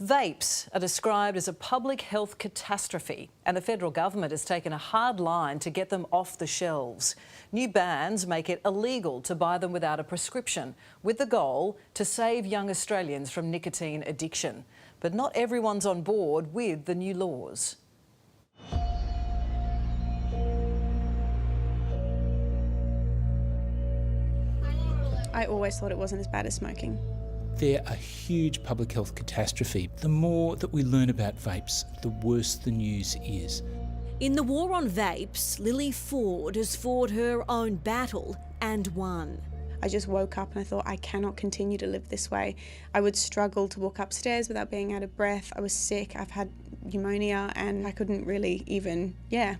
Vapes are described as a public health catastrophe, and the federal government has taken a hard line to get them off the shelves. New bans make it illegal to buy them without a prescription, with the goal to save young Australians from nicotine addiction. But not everyone's on board with the new laws. I always thought it wasn't as bad as smoking. They're a huge public health catastrophe. The more that we learn about vapes, the worse the news is. In the war on vapes, Lily Ford has fought her own battle and won. I just woke up and I thought, I cannot continue to live this way. I would struggle to walk upstairs without being out of breath. I was sick, I've had pneumonia, and I couldn't really even,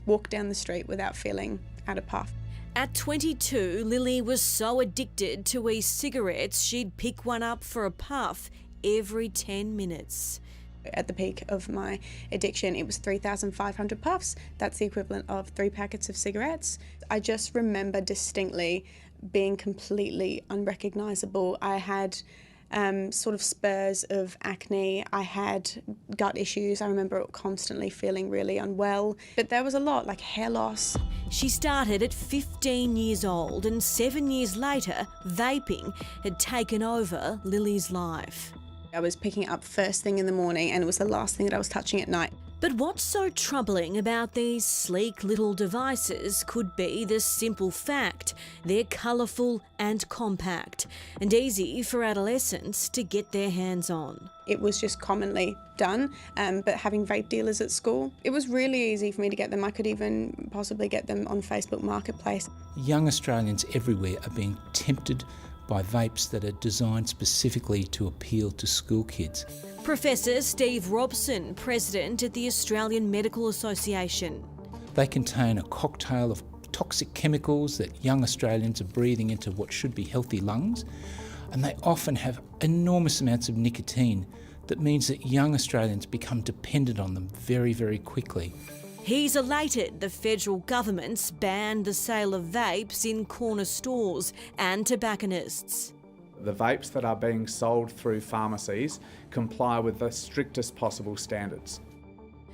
walk down the street without feeling out of puff. At 22, Lily was so addicted to e-cigarettes she'd pick one up for a puff every 10 minutes. At the peak of my addiction, it was 3,500 puffs. That's the equivalent of 3 packets of cigarettes. I just remember distinctly being completely unrecognisable. I had sort of spurs of acne. I had gut issues. I remember constantly feeling really unwell. But there was a lot, like hair loss. She started at 15 years old, and 7 years later, vaping had taken over Lily's life. I was picking it up first thing in the morning, and it was the last thing that I was touching at night. But what's so troubling about these sleek little devices could be the simple fact they're colourful and compact and easy for adolescents to get their hands on. It was just commonly done, but having vape dealers at school, it was really easy for me to get them. I could even possibly get them on Facebook Marketplace. Young Australians everywhere are being tempted by vapes that are designed specifically to appeal to school kids. Professor Steve Robson, President at the Australian Medical Association. They contain a cocktail of toxic chemicals that young Australians are breathing into what should be healthy lungs, and they often have enormous amounts of nicotine that means that young Australians become dependent on them very, very quickly. He's elated the federal government's banned the sale of vapes in corner stores and tobacconists. The vapes that are being sold through pharmacies comply with the strictest possible standards.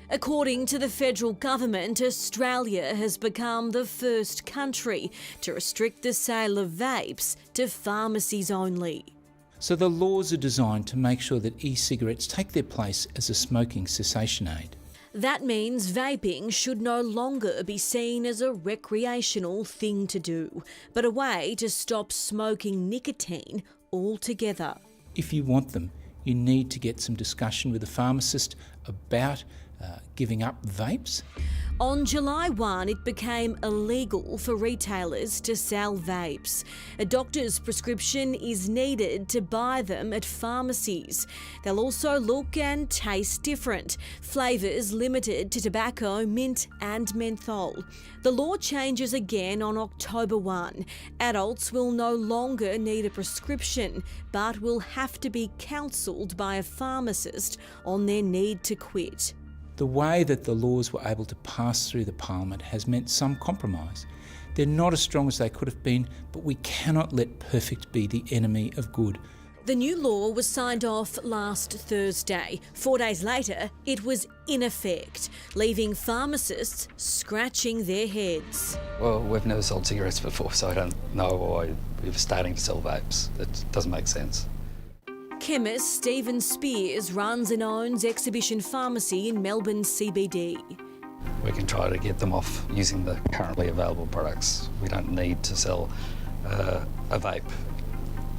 According to the federal government, Australia has become the first country to restrict the sale of vapes to pharmacies only. So the laws are designed to make sure that e-cigarettes take their place as a smoking cessation aid. That means vaping should no longer be seen as a recreational thing to do, but a way to stop smoking nicotine altogether. If you want them, you need to get some discussion with a pharmacist about giving up vapes. On July 1, it became illegal for retailers to sell vapes. A doctor's prescription is needed to buy them at pharmacies. They'll also look and taste different, flavours limited to tobacco, mint and menthol. The law changes again on October 1. Adults will no longer need a prescription, but will have to be counselled by a pharmacist on their need to quit. The way that the laws were able to pass through the Parliament has meant some compromise. They're not as strong as they could have been, but we cannot let perfect be the enemy of good. The new law was signed off last Thursday. 4 days later, it was in effect, leaving pharmacists scratching their heads. Well, we've never sold cigarettes before, so I don't know why we're starting to sell vapes. It doesn't make sense. Chemist Stephen Spears runs and owns Exhibition Pharmacy in Melbourne CBD. We can try to get them off using the currently available products. We don't need to sell a vape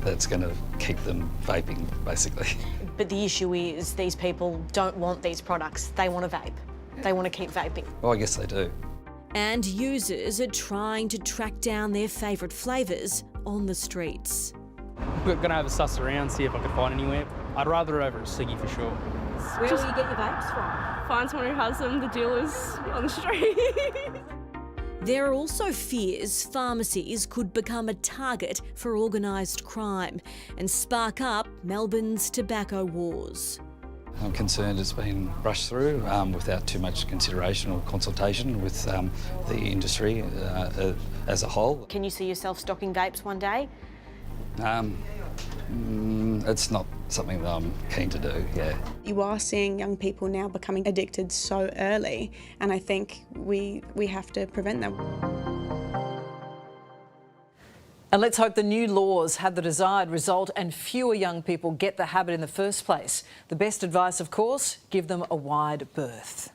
that's going to keep them vaping, basically. But the issue is these people don't want these products. They want to vape. They want to keep vaping. Well, I guess they do. And users are trying to track down their favourite flavours on the streets. We're going to have a suss around, see if I can find anywhere. I'd rather it over a ciggy for sure. Where will you get your vapes from? Find someone who has them, the dealers on the street. There are also fears pharmacies could become a target for organised crime and spark up Melbourne's tobacco wars. I'm concerned it's been rushed through without too much consideration or consultation with the industry as a whole. Can you see yourself stocking vapes one day? It's not something that I'm keen to do, yeah. You are seeing young people now becoming addicted so early, and I think we have to prevent that. And let's hope the new laws have the desired result and fewer young people get the habit in the first place. The best advice, of course, give them a wide berth.